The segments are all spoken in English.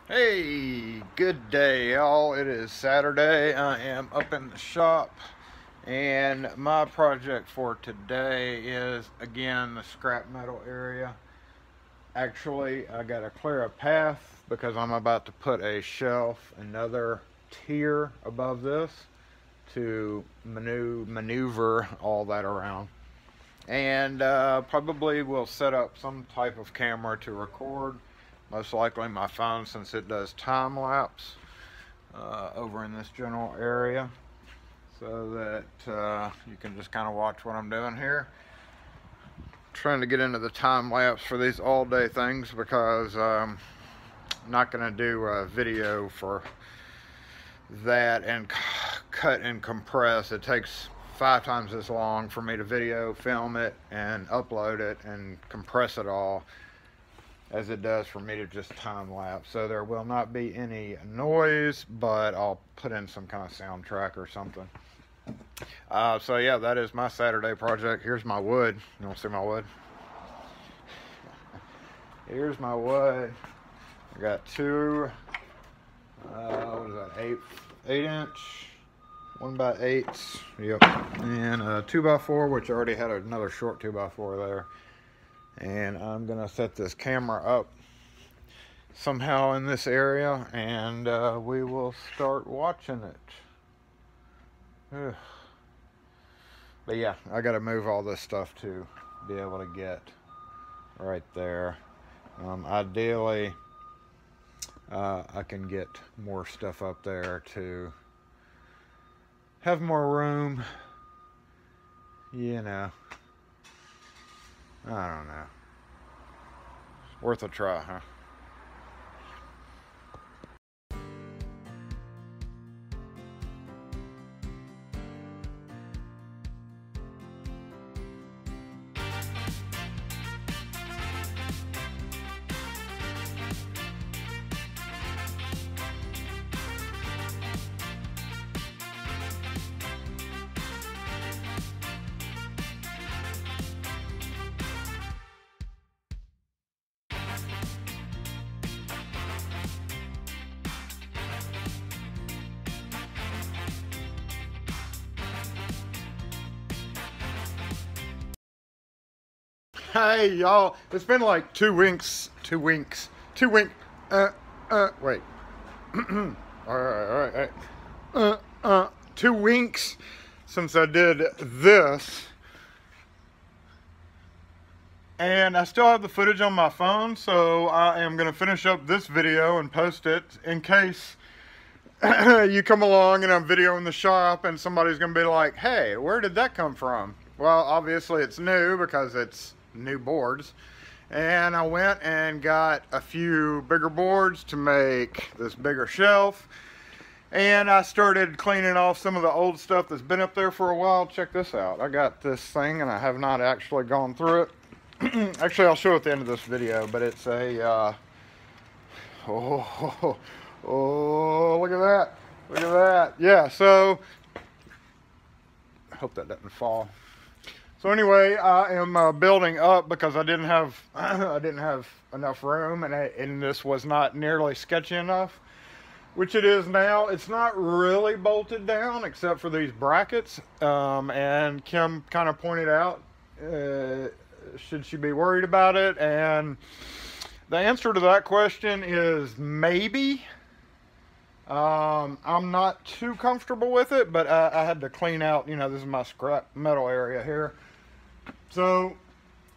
Hey, good day, y'all. It is Saturday. I am up in the shop, and my project for today is again the scrap metal area. Actually, I got to clear a path because I'm about to put a shelf another tier above this to maneuver all that around. And probably will set up some type of camera to record, most likely my phone, since it does time lapse over in this general area, so that you can just kind of watch what I'm doing here. Trying to get into the time lapse for these all day things because I'm not going to do a video for that and cut and compress. It takes 5 times as long for me to video, film it, and upload it and compress it all as it does for me to just time lapse. So there will not be any noise, but I'll put in some kind of soundtrack or something. So yeah, that is my Saturday project. Here's my wood. You want to see my wood? Here's my wood. I got two, what is that, 8-inch 1x8s, yep, and a 2x4, which I already had another short 2x4 there. And I'm gonna set this camera up somehow in this area, and we will start watching it. Ugh. But yeah, I gotta move all this stuff to be able to get right there. Ideally, I can get more stuff up there to have more room, you know. I don't know. It's worth a try, huh? Hey y'all, it's been like two winks, wait. Alright. 2 winks since I did this. And I still have the footage on my phone, so I am gonna finish up this video and post it in case you come along and I'm videoing the shop and somebody's gonna be like, hey, where did that come from? Well, obviously it's new because it's new boards, and I went and got a few bigger boards to make this bigger shelf, and I started cleaning off some of the old stuff that's been up there for a while. Check this out. I got this thing and I have not actually gone through it. Actually, I'll show it at the end of this video, but it's a oh, look at that. Yeah, so I hope that doesn't fall. So anyway, I am building up because I didn't have enough room, and this was not nearly sketchy enough, which it is now. It's not really bolted down except for these brackets, and Kim kind of pointed out, should she be worried about it? And the answer to that question is maybe. I'm not too comfortable with it, but I had to clean out, you know, this is my scrap metal area here. So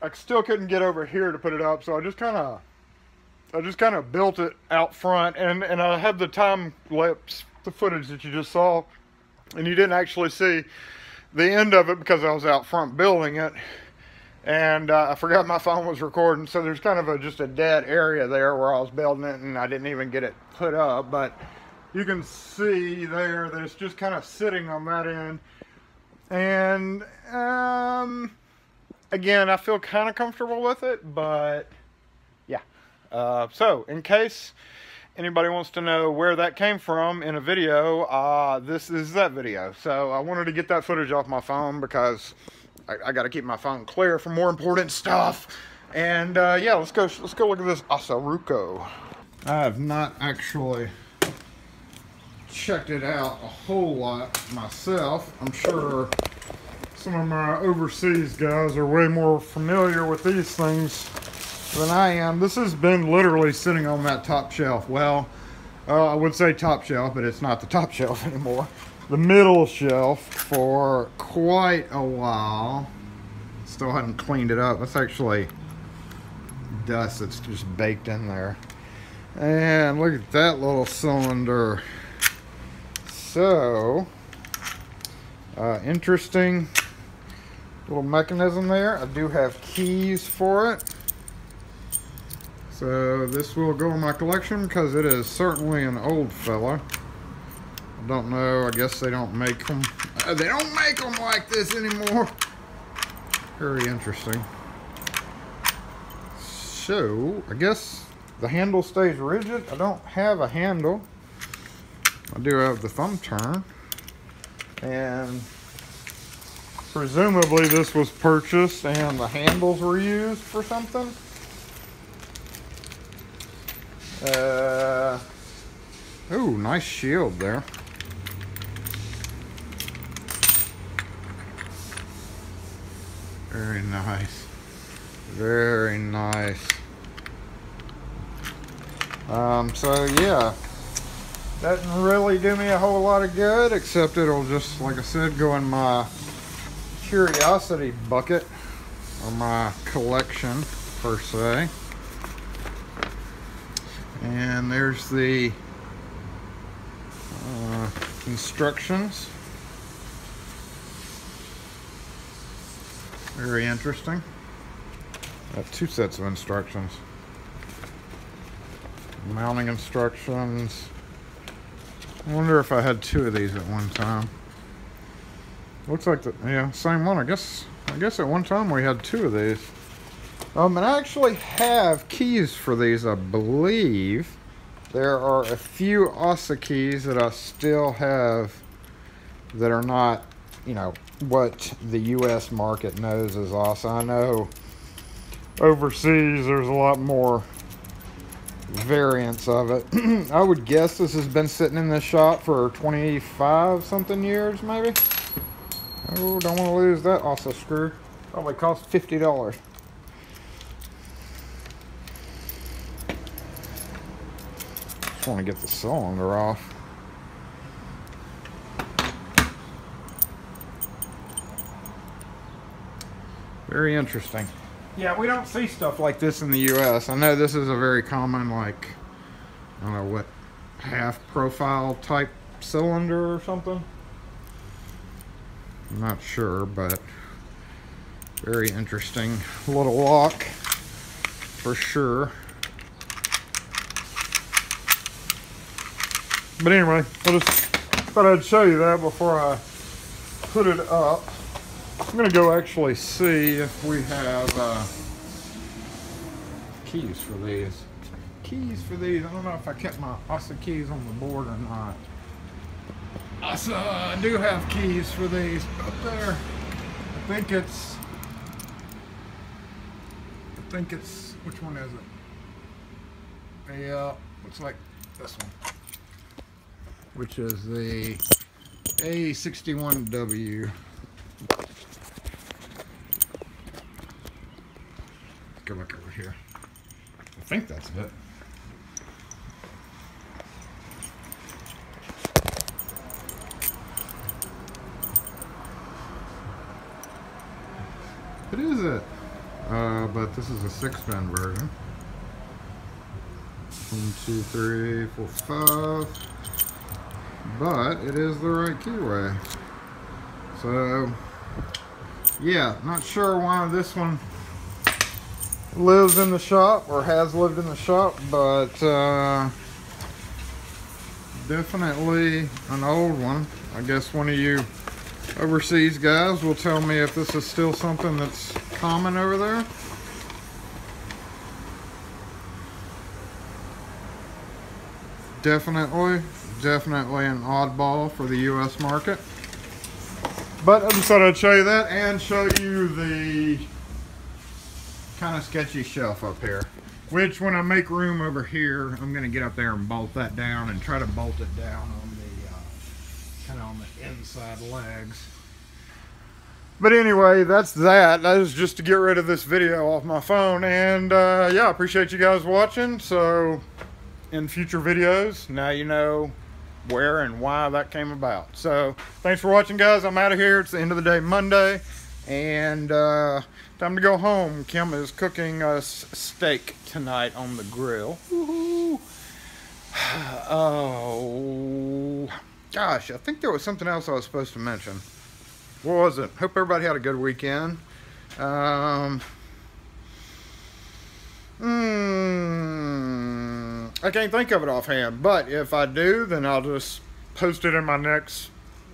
I still couldn't get over here to put it up, so I just kind of built it out front, and I had the time lapse, the footage that you just saw, and you didn't actually see the end of it because I was out front building it, and I forgot my phone was recording, so there's kind of just a dead area there where I was building it, and I didn't even get it put up. But you can see there that it's just kind of sitting on that end, and again, I feel kind of comfortable with it, but yeah. So in case anybody wants to know where that came from in a video, this is that video. So I wanted to get that footage off my phone because I got to keep my phone clear for more important stuff. And yeah, let's go look at this ASSA. I have not actually checked it out a whole lot myself. I'm sure some of my overseas guys are way more familiar with these things than I am. This has been literally sitting on that top shelf. Well, I would say top shelf, but it's not the top shelf anymore. The middle shelf for quite a while. Still haven't cleaned it up. That's actually dust that's just baked in there. And look at that little cylinder. So, interesting little mechanism there. I do have keys for it. So this will go in my collection because it is certainly an old fella. I don't know, I guess they don't make them. They don't make them like this anymore. Very interesting. So, I guess the handle stays rigid. I don't have a handle. I do have the thumb turn. And presumably this was purchased and the handles were used for something. Oh, nice shield there. Very nice. Very nice. So yeah, that didn't really do me a whole lot of good, except it'll just, like I said, go in my curiosity bucket, or my collection per se. And there's the instructions. Very interesting. Two sets of instructions. Mounting instructions. I wonder if I had two of these at one time. Looks like the, yeah, same one. I guess at one time we had two of these. And I actually have keys for these, I believe. There are a few ASSA keys that I still have that are not, you know, what the US market knows as ASSA. I know overseas there's a lot more variants of it. I would guess this has been sitting in this shop for 25 something years, maybe. Oh, don't want to lose that ASSA screw. Probably cost $50. Just want to get the cylinder off. Very interesting. Yeah, we don't see stuff like this in the US. I know this is a very common, like, I don't know what, half profile type cylinder or something. I'm not sure, but very interesting little lock for sure. But anyway, I just thought I'd show you that before I put it up. I'm going to go actually see if we have keys for these. Keys for these. I don't know if I kept my ASSA keys on the board or not. ASSA, I do have keys for these up there. I think it's, which one is it? Yeah, looks like this one. Which is the A61W. Go back over here. I think that's it. It is it. But this is a 6-pin version. 1, 2, 3, 4, 5. But it is the right keyway. So, yeah, not sure why this one lives in the shop or has lived in the shop, but definitely an old one. I guess one of you overseas guys will tell me if this is still something that's common over there. Definitely an oddball for the US market. But I just thought I'd show you that and show you the kind of sketchy shelf up here. Which, when I make room over here, I'm going to get up there and bolt that down and try to bolt it down on the kind of on the inside legs. But anyway, that's that. That is just to get rid of this video off my phone. And yeah, I appreciate you guys watching. So in future videos, now you know where and why that came about. So thanks for watching, guys. I'm out of here. It's the end of the day, Monday, and time to go home. Kim is cooking us steak tonight on the grill. Woo-hoo. Oh gosh, I think there was something else I was supposed to mention. What was it? Hope everybody had a good weekend. I can't think of it offhand, but if I do, then I'll just post it in my next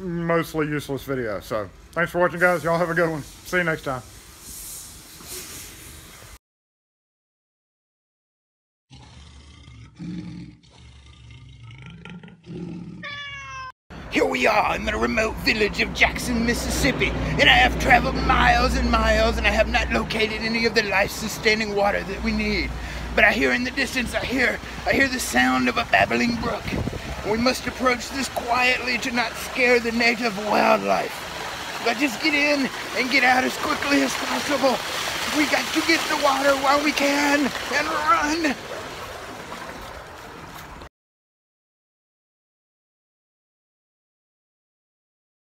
mostly useless video. So thanks for watching, guys. Y'all have a good one. See you next time. Here we are in the remote village of Jackson, Mississippi, and I have traveled miles and miles, and I have not located any of the life-sustaining water that we need. But I hear in the distance, I hear the sound of a babbling brook. We must approach this quietly to not scare the native wildlife. But just get in and get out as quickly as possible. We got to get the water while we can and run.